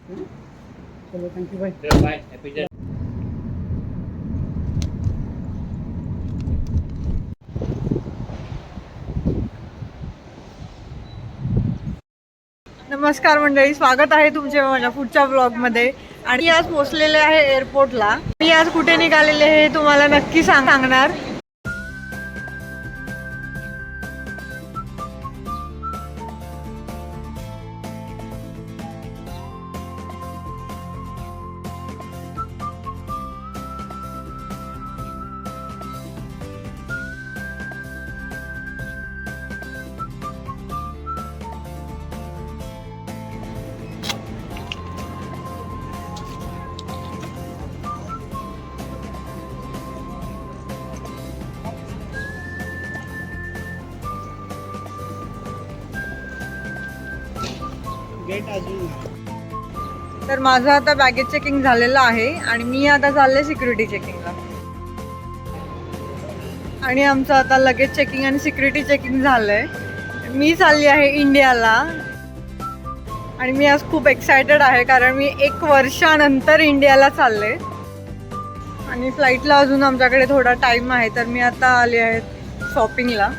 चलो thank you bye. Bye. Happy journey. नमस्कार मंडळी, स्वागत आहे तुमचे माझ्या पुढच्या ब्लॉगमध्ये. आणि मी आज पोहोचलेले आहे एअरपोर्टला. मी आज कुठे निघालेले हे तुम्हाला नक्की सांगणार. गेट अजून तर माझं आता बॅगेज चेकिंग झालेलं आहे आणि मी आता चालले सिक्युरिटी चेकिंगला. आणि आमचं आता लगेज चेकिंग आणि सिक्युरिटी चेकिंग झालंय. मी चालली आहे इंडियाला आणि मी आज खूप एक्सायटेड आहे कारण मी 1 वर्षानंतर इंडियाला चालले. आणि फ्लाईटला अजून आमच्याकडे थोडा टाईम आहे, तर मी आता आले आहे शॉपिंगला.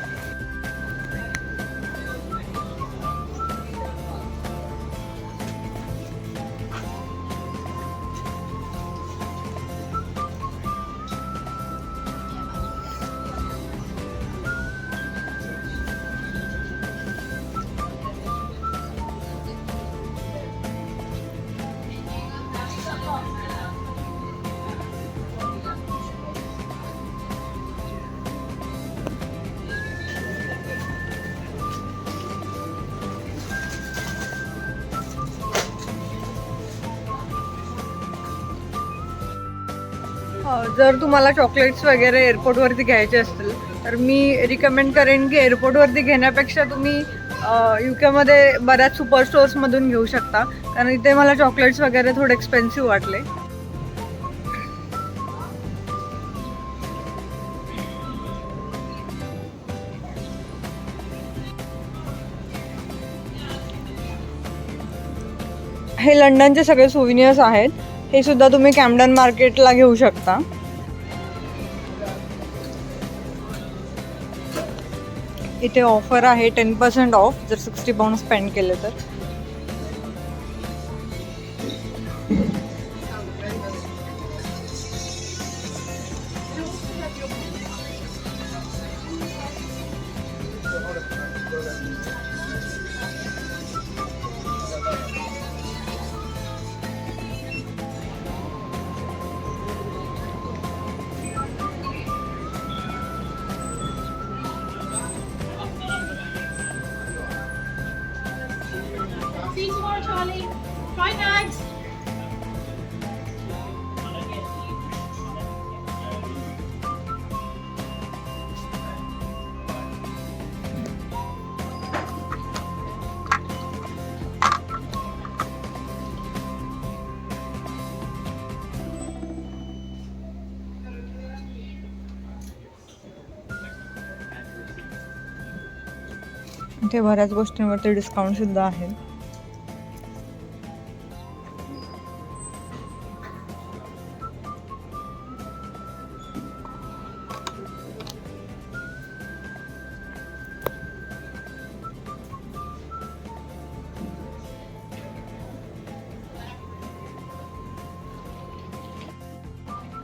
जर तुम्हाला चॉकलेट्स वगैरे एअरपोर्टवरती घ्यायचे असतील तर मी रिकमेंड करेन की एअरपोर्टवरती घेण्यापेक्षा तुम्ही UK बऱ्याच सुपर स्टोअर्समधून घेऊ शकता, कारण इथे मला चॉकलेट्स वगैरे थोडे एक्सपेन्सिव्ह वाटले. हे लंडनचे सगळे सोव्हिनियर्स आहेत. हे सुद्धा तुम्ही कॅम्पडन मार्केटला घेऊ शकता. इथे ऑफर आहे 10% ऑफ जर 60 पाउंड स्पेंड केले तर. See you tomorrow, Charlie. Bye, Nags. इथे बऱ्याच गोष्टींवरती डिस्काउंट सुद्धा आहे.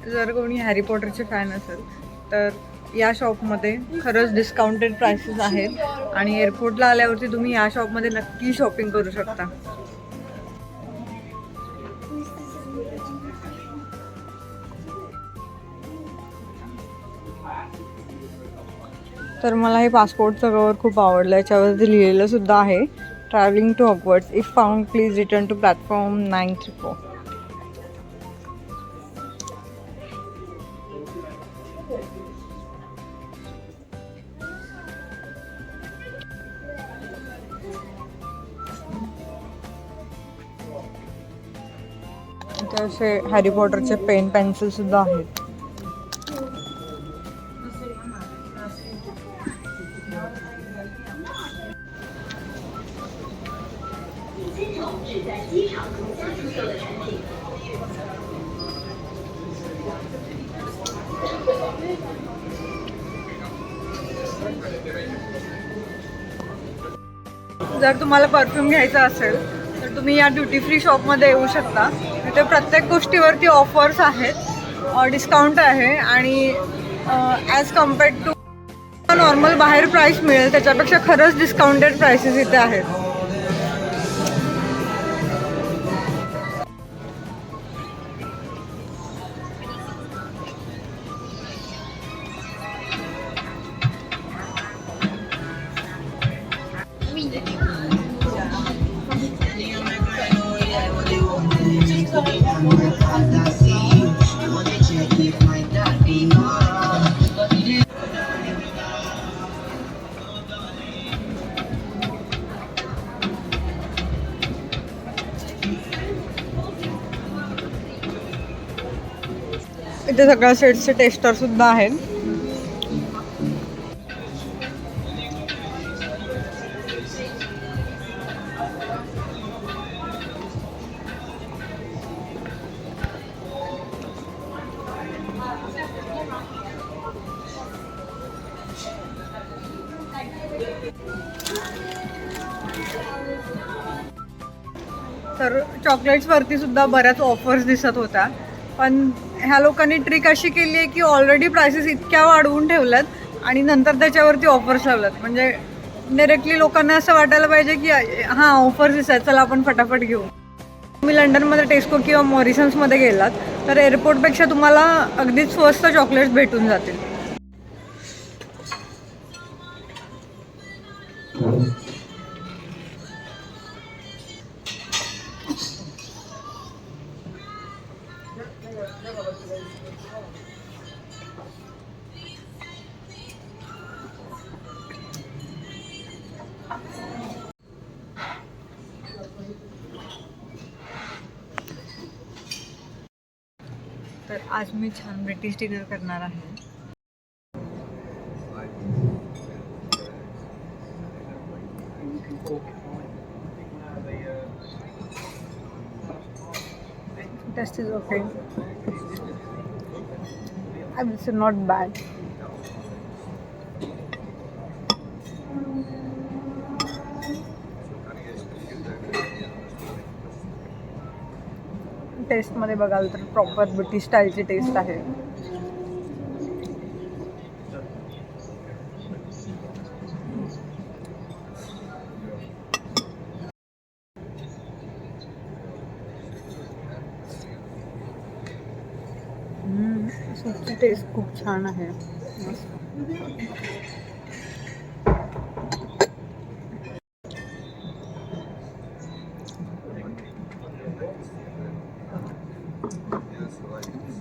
जर कोणी हॅरी पॉटरचे फॅन असेल तर या शॉपमध्ये खरंच डिस्काउंटेड प्राइसेस आहेत आणि एअरपोर्टला आल्यावरती तुम्ही या शॉपमध्ये नक्की शॉपिंग करू शकता. तर मला हे पासपोर्टचं कवर खूप आवडलं. याच्यावरती लिहिलेलं सुद्धा आहे, travelling to Hogwarts if found please return to platform 934. इथे असे हॅरी पॉटरचे पेन पेन्सिल सुद्धा आहेत. जर तुम्हाला परफ्यूम घ्यायचा असेल तर तुम्ही या ड्युटी फ्री शॉपमध्ये येऊ शकता. इथे प्रत्येक गोष्टीवरती ऑफर्स आहेत, डिस्काउंट आहे आणि ॲज कम्पेअर्ड टू नॉर्मल बाहेर प्राईस मिळेल त्याच्यापेक्षा खरंच डिस्काउंटेड प्राइसेस इथे आहेत. इथे सगळ्या सेट्सचे टेस्टर सुद्धा आहेत. तर चॉकलेट्सवरती सुद्धा बऱ्याच ऑफर्स दिसत होत्या, पण ह्या लोकांनी ट्रिक अशी केली आहे की ऑलरेडी प्राइसेस इतक्या वाढवून ठेवल्यात आणि नंतर त्याच्यावरती ऑफर्स लावल्यात. म्हणजे डायरेक्टली लोकांना असं वाटायला पाहिजे की हां ऑफर्स दिसतात, चला आपण फटाफट घेऊ. तुम्ही लंडनमध्ये टेस्को किंवा मॉरिसन्समध्ये गेलात तर एअरपोर्टपेक्षा तुम्हाला अगदीच स्वस्त चॉकलेट्स भेटून जातील. तर आज मी छान ब्रिटिश डिनर करणार आहे. Taste is okay. I will say not bad. टेस्टमध्ये बघाल तर प्रॉपर ब्रिटिश स्टाईलची टेस्ट आहे. सूपची टेस्ट खूप छान आहे.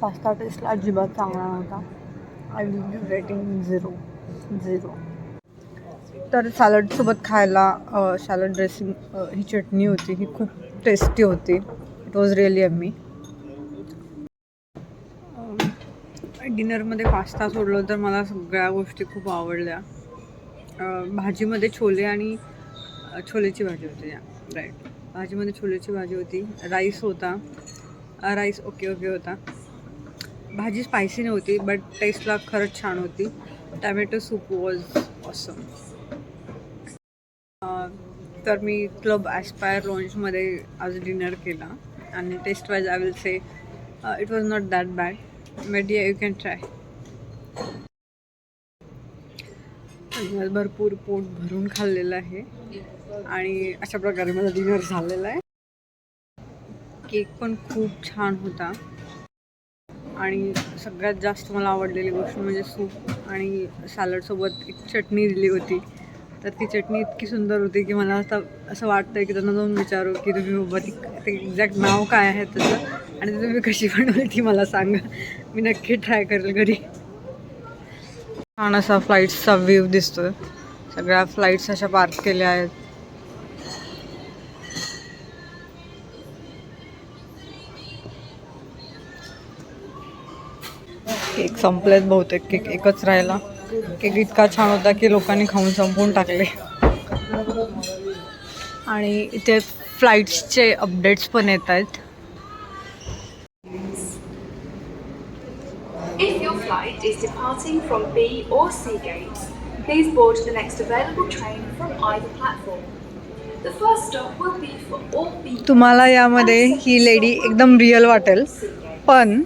पास्ता टेस्टला अजिबात चांगला नव्हता. I will be rating 0. तर सॅलडसोबत खायला सॅलड ड्रेसिंग ही चटणी होती, ही खूप टेस्टी होती. It was really yummy. डिनरमध्ये पास्ता सोडलं तर मला सगळ्या गोष्टी खूप आवडल्या. भाजीमध्ये छोले आणि छोलेची भाजी होती. राईट, भाजीमध्ये छोलेची भाजी होती. राईस होता. राईस ओके होता. भाजी स्पायसी नव्हती बट टेस्टला खरंच छान होती. Tomato soup was awesome. तर मी क्लब ॲस्पायर लॉन्चमध्ये आज डिनर केला आणि taste wise I will say it was not that bad. But या यू कॅन ट्राय. भरपूर पोट भरून खाल्लेलं आहे आणि अशा प्रकारे माझा डिनर झालेला आहे. केक पण खूप छान होता आणि सगळ्यात जास्त मला आवडलेली गोष्ट म्हणजे सूप आणि सॅलडसोबत एक चटणी दिली होती. तर ती चटणी इतकी सुंदर होती की मला आता असं वाटतं की त्यांना जाऊन विचारू की तुम्ही बाबा ते एक्झॅक्ट नाव काय आहे त्याचं आणि तुम्ही कशी बनवली ती मला सांगा. मी नक्की ट्राय करेल घरी. छान असा फ्लाईट्सचा व्ह्यू दिसतोय. सगळ्या फ्लाईट्स अशा पार्क केल्या आहेत. केक संपलेत बहुतेक. केक एकच राहिला. केक इतका छान होता की लोकांनी खाऊन संपवून टाकले. आणि इथे फ्लाईट्सचे अपडेट्स पण येत आहेत. flight is departing from B or C gates. Please board the next available train from either platform. The first stop will be for all B. तुम्हाला यामध्ये ही लेडी एकदम रिअल वाटेल, पण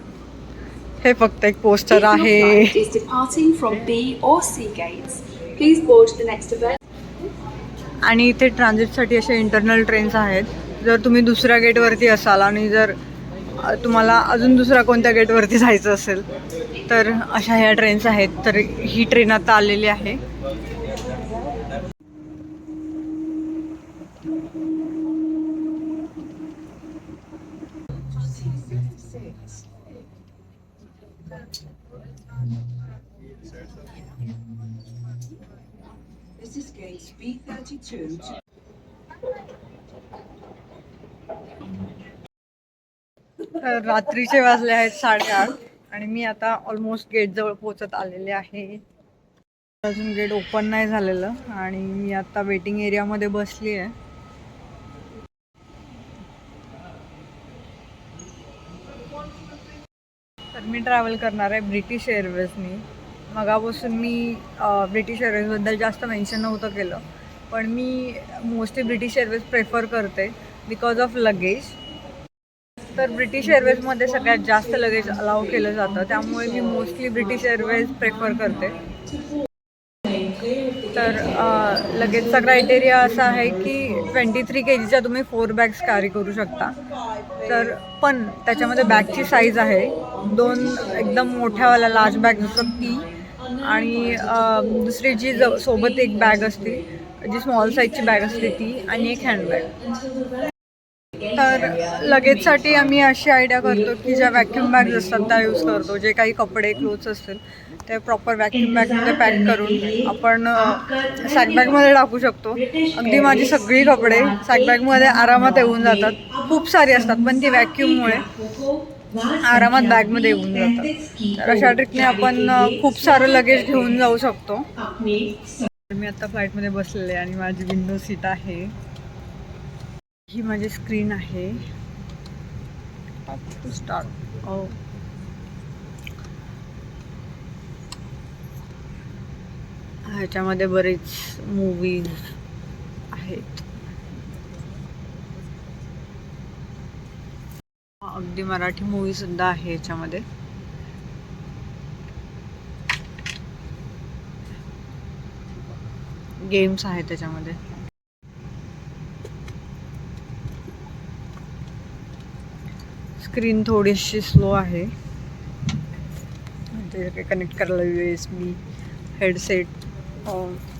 हे फक्त एक पोस्टर आहे. If your flight is departing from B or C gates, please board the next available. आणि इथे ट्रान्झिटसाठी असे इंटरनल ट्रेन्स आहेत. जर तुम्ही दुसऱ्या गेटवरती असाल आणि जर तुम्हाला अजून दुसऱ्या कोणत्या गेटवरती जायचं असेल तर अशा ह्या ट्रेन्स आहेत. तर ही ट्रेन आता आलेली आहे. This is gate B32. तर रात्रीचे वाजले आहेत 8:30 आणि मी आता ऑलमोस्ट गेट जवळ पोहोचत आलेले आहे. अजून गेट ओपन नाही झालेलं आणि मी आता वेटिंग एरियामध्ये बसली आहे. तर मी ट्रॅव्हल करणार आहे ब्रिटिश एअरवेजनी. मगापासून मी ब्रिटिश एअरवेजबद्दल जास्त मेन्शन नव्हतं केलं, पण मी मोस्टली ब्रिटिश एअरवेज प्रेफर करते बिकॉज ऑफ लगेज. तर ब्रिटिश एअरवेजमध्ये सगळ्यात जास्त लगेज अलाव केलं जातं, त्यामुळे मी मोस्टली ब्रिटिश एअरवेज प्रेफर करते. तर लगेजचा क्रायटेरिया असा आहे की 23 kgच्या तुम्ही 4 बॅग्स कॅरी करू शकता. तर पण त्याच्यामध्ये बॅगची साईज आहे 2 एकदम मोठ्यावाल्या लार्ज बॅग असतात ती, आणि दुसरी जी सोबत एक बॅग असते जी स्मॉल साईजची बॅग असते ती, आणि एक हँडबॅग. तर लगेजसाठी आम्ही अशी आयडिया करतो की ज्या व्हॅक्यूम बॅग्स असतात त्या यूज करतो. जे काही कपडे क्लोथ्स असतील ते प्रॉपर व्हॅक्यूम बॅगमध्ये पॅक करून आपण सॅकबॅगमध्ये टाकू शकतो. अगदी माझी सगळी कपडे सॅकबॅगमध्ये आरामात येऊन जातात. खूप सारी असतात पण ती व्हॅक्यूममुळे आरामात बॅगमध्ये येऊन जातात. तर अशा ट्रिकने आपण खूप सारं लगेज घेऊन जाऊ शकतो. मी आता फ्लाईटमध्ये बसलेले आणि माझी विंडो सीट आहे. ही माझी स्क्रीन आहे. स्टार्ट. ह्याच्यामध्ये बरेच मूवीज आहेत. अगदी मराठी मूवी सुद्धा आहे ह्याच्यामध्ये. गेम्स आहेत त्याच्यामध्ये. स्क्रीन थोडीशी स्लो आहे. म्हणजे कनेक्ट करायला USB हेडसेट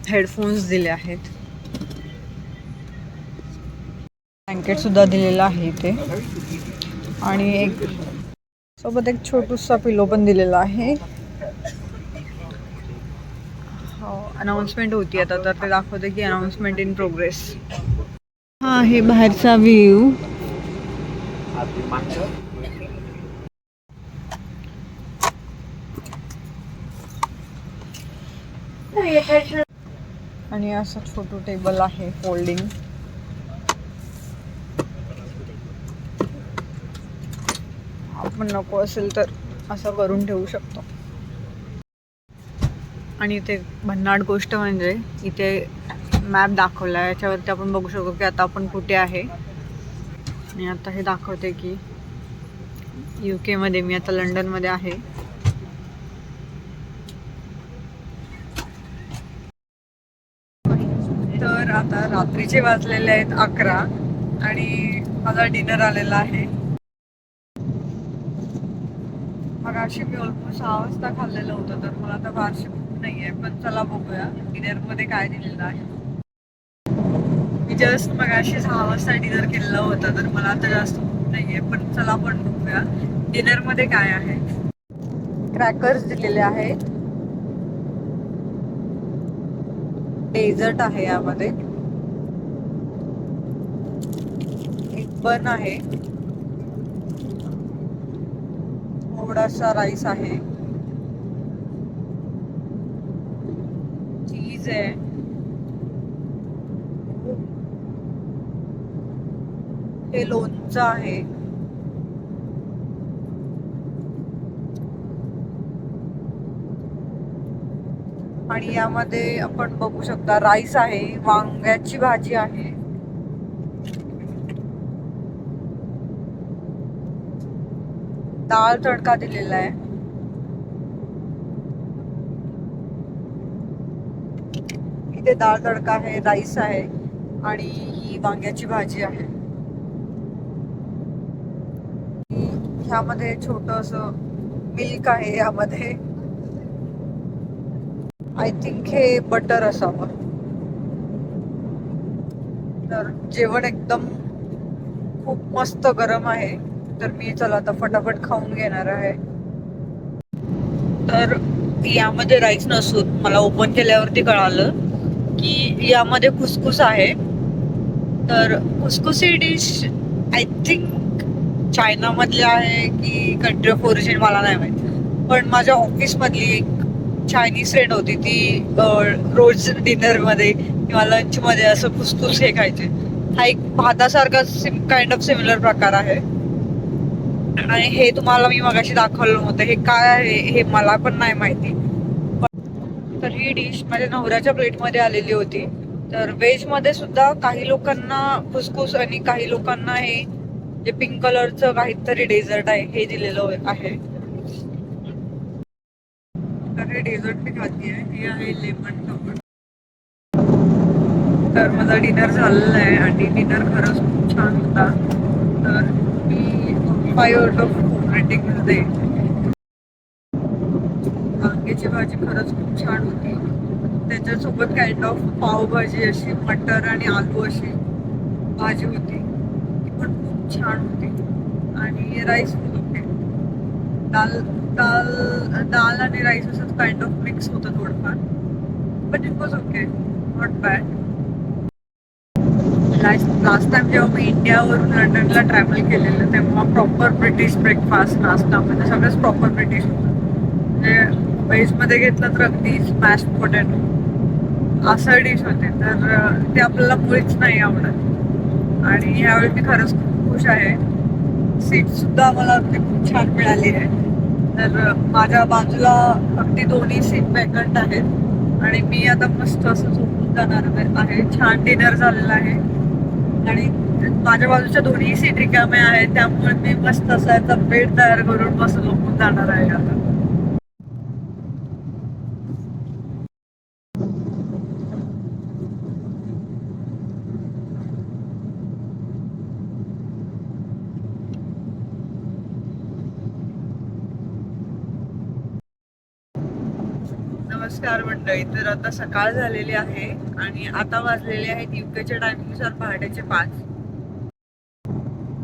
हेडफोन्स दिले आहेत. ब्लँकेटसुद्धा दिलेला आहे इथे, आणि एक सोबत एक छोटूसा पिलो पण दिलेला आहे. अनाउन्समेंट होती आता, तर ते दाखवते की अनाउन्समेंट इन प्रोग्रेस. हा आहे बाहेरचा व्ह्यू. आणि असं छोटं टेबल आहे फोल्डिंग. आपण नको असेल तर असं करून ठेवू शकतो. आणि इथे भन्नाट गोष्ट म्हणजे इथे मॅप दाखवला आहे, याच्यावरती आपण बघू शकतो की आता आपण कुठे आहे. आणि आता हे दाखवते की UK मध्ये, मी आता लंडनमध्ये आहे. तर आता रात्रीचे वाजलेले आहेत 11 आणि माझा डिनर आलेला आहे. मगाशी मी ऑलमोस्ट 6 वाजता खाल्लेलं होतं, तर मला आता फारशी भूक नाही आहे. पण चला बघूया डिनरमध्ये काय दिलेलं आहे. मी जस्ट मगाशी 6 वाजता डिनर केलेलं होतं, तर मला आता जास्त भूक नाही आहे. पण चला आपण बघूया डिनरमध्ये काय आहे. क्रॅकर्स दिलेले आहेत. डेझर्ट आहे यामध्ये. एक बन आहे. थोडासा राईस आहे. चीज आहे. हे लोणचं आहे. आणि यामध्ये आपण बघू शकता राईस आहे, वांग्याची भाजी आहे, डाळ तडका दिलेला आहे, इथे डाळ तडका आहे, राईस आहे आणि ही वांग्याची भाजी आहे. ह्यामध्ये छोट असं मिल्क आहे. यामध्ये आय थिंक हे बटर असावं. तर जेवण एकदम खूप मस्त गरम आहे. तर मी चला आता फटाफट खाऊन घेणार आहे. तर यामध्ये राईस नसून मला ओपन केल्यावरती कळालं की यामध्ये खुसखुस आहे. तर खुसखुस ही डिश आय थिंक चायना मधली आहे की कंट्री ऑफ ओरिजिन मला नाही माहित. पण माझ्या ऑफिस मधली एक चायनीज फ्रेंड होती, ती रोज डिनर मध्ये किंवा लंच मध्ये असं खुसखुस हे खायचे. हा एक भातासारखा काइंड ऑफ सिमिलर प्रकार आहे. आणि हे तुम्हाला मी मगाशी दाखवलं होतं. हे काय आहे हे मला पण नाही माहिती. तर ही डिश माझ्या नवऱ्याच्या प्लेटमध्ये आलेली होती. तर व्हेज मध्ये सुद्धा काही लोकांना खुसखुस आणि काही लोकांना हे जे पिंक कलरचं काहीतरी डेझर्ट आहे हे दिलेलं आहे. तर हे डेझर्ट मी खाते आहे. हे आहे लेमन टोमॅटो. तर माझा डिनर झालेला आहे आणि डिनर खरंच खूप छान होता. तर मी 5 आउट ऑफ 4 रेटिंग देते. वांग्याची भाजी खरंच खूप छान होती. त्याच्यासोबत काइंड ऑफ पावभाजी अशी मटर आणि आलू अशी भाजी होती, ती पण खूप छान होती. आणि राईस पण ओके. दाल दाल दाल आणि राईस असं काइंड ऑफ मिक्स होतं थोडंफार, but it was okay, not bad. Last time जेव्हा मी इंडियावरून लंडनला ट्रॅव्हल केलेलं तेव्हा प्रॉपर ब्रिटिश ब्रेकफास्ट नाश्ता म्हणजे सगळंच प्रॉपर ब्रिटिश होतं. म्हणजे व्हेजमध्ये घेतलं तर अगदी स्मॅश पोटॅटो असं डिश होते. तर ते आपल्याला मुळीच नाही आवडत. आणि ह्यावेळी मी खरंच खूप खुश आहे. सीट सुद्धा मला अगदी खूप छान मिळाली आहे. तर माझ्या बाजूला अगदी दोन्ही सीट वॅकंट आहेत आणि मी आता मस्त असं झोपून जाणार आहे. छान डिनर झालेला आहे आणि माझ्या बाजूच्या दोन्ही सीट रिकाम्या आहेत. त्यामुळे मी मस्त असं याचा बेड तयार करून मस्त झोपून जाणार आहे आता. नमस्कार मंडळी. तर आता सकाळ झालेली आहे आणि आता वाजलेले आहेत युकेच्या टायमिंगनुसार पहाटेचे 5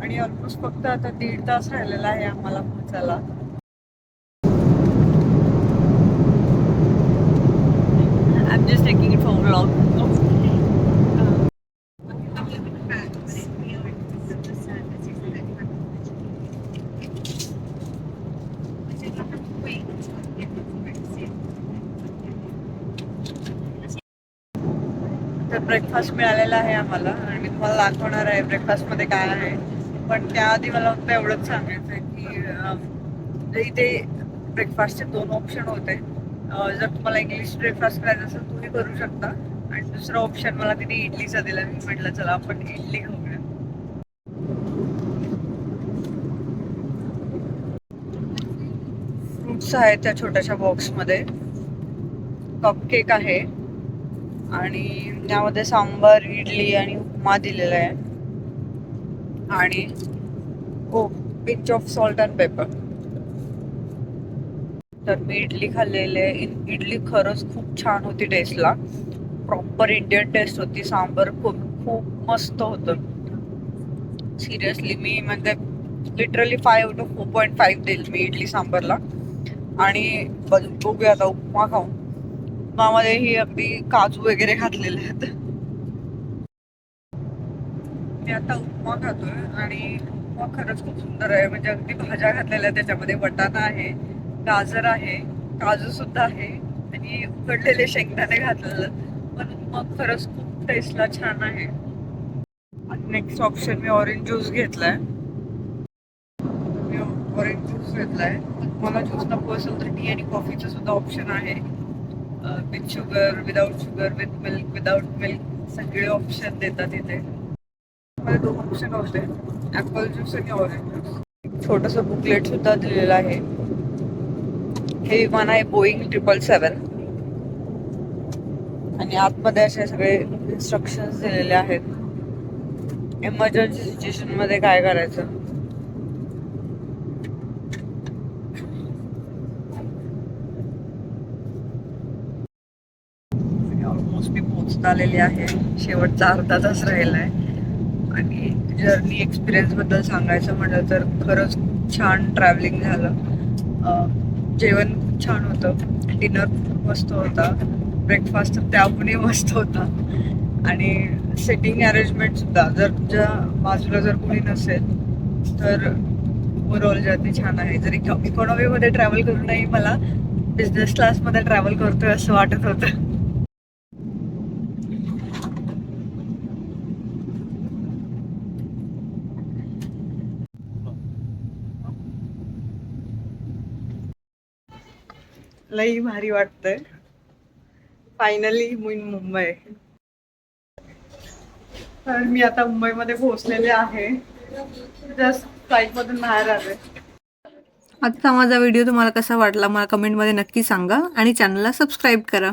आणि ऑलमोस्ट फक्त आता 1.5 तास राहिलेला आहे आम्हाला पोहोचायला. I am just taking it for vlog. तर ब्रेकफास्ट मिळालेला आहे आम्हाला आणि मी तुम्हाला दाखवणार आहे ब्रेकफास्टमध्ये काय आहे. पण त्याआधी मला फक्त एवढंच सांगायचं आहे की इथे ब्रेकफास्टचे 2 ऑप्शन होते. जर तुम्हाला इंग्लिश ब्रेकफास्ट करायचं असेल तुम्ही करू शकता आणि दुसरं ऑप्शन मला तिने इडलीचा दिला. मी म्हटलं चला आपण इडली खाऊया. फ्रुट्स आहेत त्या छोट्याशा बॉक्समध्ये, कपकेक आहे आणि यामध्ये सांबार, इडली आणि उपमा दिलेला आहे आणि pinch of salt and paper. तर मी इडली खाल्लेली आहे. इडली खरंच खूप छान होती टेस्टला. प्रॉपर इंडियन टेस्ट होती. सांबार खूप खूप मस्त होतं. सिरियसली मी म्हणजे लिटरली 5 आउट ऑफ 4.5 देईल मी इडली सांबारला. आणि बघूया आता उपमा खाऊन. उपमामध्ये ही अगदी काजू वगैरे घातलेले आहेत. मी आता उपमा खातोय आणि उपमा खरंच खूप सुंदर आहे. म्हणजे अगदी भाज्या घातलेल्या आहेत त्याच्यामध्ये. वाटाणा आहे, गाजर आहे, काजू सुद्धा आहे आणि उकडलेले शेंगदाणे घातलेलं. पण उपमा खरंच खूप टेस्टला छान आहे. आणि नेक्स्ट ऑप्शन मी ऑरेंज ज्यूस घेतलाय. मी ऑरेंज ज्यूस घेतलाय. मला ज्यूस नको असेल तर टी आणि कॉफीचं सुद्धा ऑप्शन आहे. With sugar, without sugar, with milk, without milk सगळे ऑप्शन देतात इथे. मला 2 ऑप्शन होते, ॲपल ज्यूस आणि ऑरेंज ज्यूस. छोटंसं बुकलेट सुद्धा दिलेलं आहे. हे विमान आहे बोईंग 777 आणि आतमध्ये असे सगळे इन्स्ट्रक्शन्स दिलेले आहेत. इमर्जन्सी सिच्युएशन मध्ये काय करायचं. ऑलमोस्ट मी पोहोचत आलेली आहे. शेवटचा अर्धा तास राहिला आहे. आणि जर्नी एक्सपिरियन्स बद्दल सांगायचं म्हटलं तर खरंच छान ट्रॅव्हलिंग झालं. जेवण खूप छान होतं, डिनर खूप मस्त होता, ब्रेकफास्ट तर त्याहूनही मस्त होता. आणि सिटिंग अरेंजमेंट सुद्धा, जर तुझ्या बाजूला जर कोणी नसेल तर ओव्हरऑल जर्नी छान आहे. जर इकॉनॉमीमध्ये ट्रॅव्हल करूनही मला बिझनेस क्लासमध्ये ट्रॅव्हल करतोय असं वाटत होतं. लई भारी वाटतंय. फायनली मुंबई. तर मी आता मुंबईमध्ये पोहोचलेले आहे. जस्ट फ्लाईटमधून बाहेर आले. आजचा माझा व्हिडिओ तुम्हाला कसा वाटला मला कमेंटमध्ये नक्की सांगा आणि चॅनलला सबस्क्राईब करा.